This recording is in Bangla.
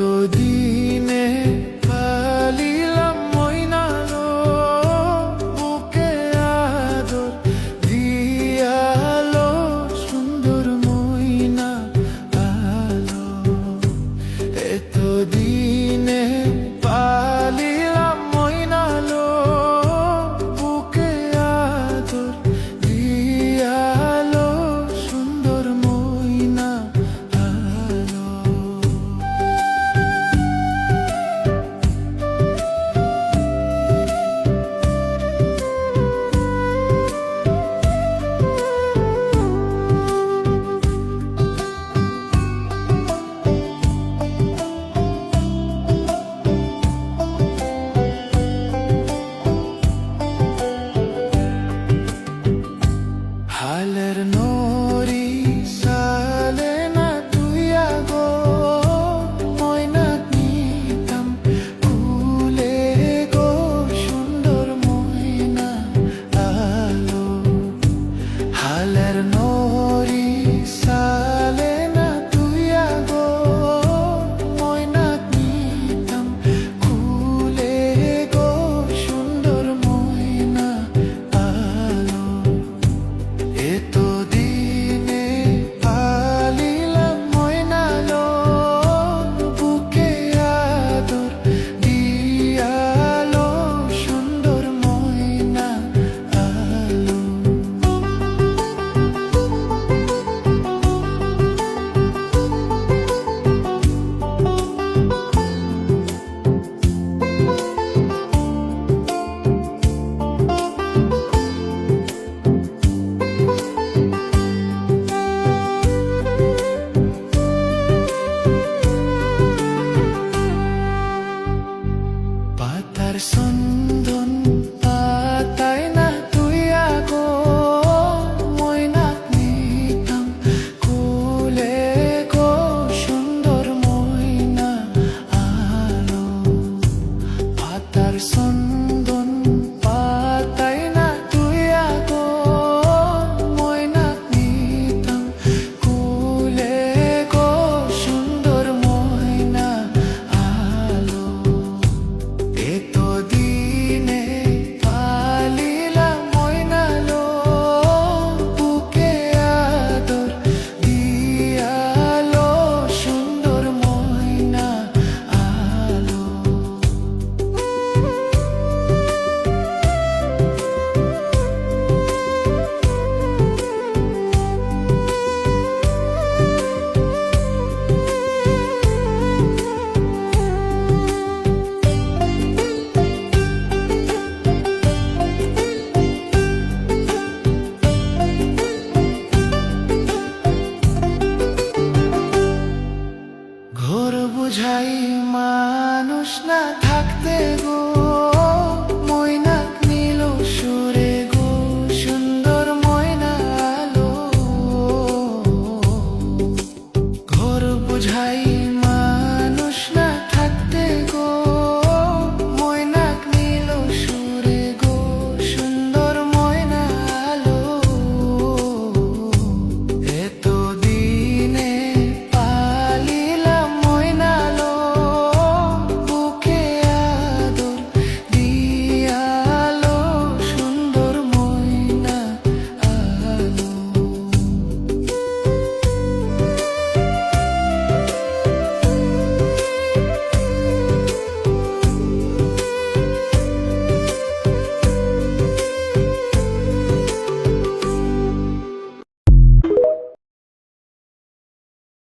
এতদিনে পালিলাম ময়নালো বুকে আদর দিয়ালো সুন্দর ময়না আলো। এতদিনে পালিলাম ময়নালো বুকে আদর দিয়ালো সুন্দর ময়না আলো। হালের নরি সালে না তুই আগো ময়না নিতাম কুলে গো সুন্দর ময়না আলো। হালের নরি সালে না তুই আগো ময়না নিতাম কুলে গো সুন্দর ময়না আলো। এতদিনে পালিলাম ময়নালো বুকে আদর দিয়ালো সুন্দর ময়না আলো। পাতার সন্দন পাতায় না তুই আগো ময়না নিতাম কুলে গো সুন্দর ময়না আলো। পাতার সন্দন পাতায় না তুই আগো ময়না নিতাম কুলে গো সুন্দর ময়না আলো। এতদিনে পালিলাম ময়নালো বুকে আদর দিয়ালো সুন্দর ময়না আলো। ঘোর বুঝাই মানুষ না থাকতে গো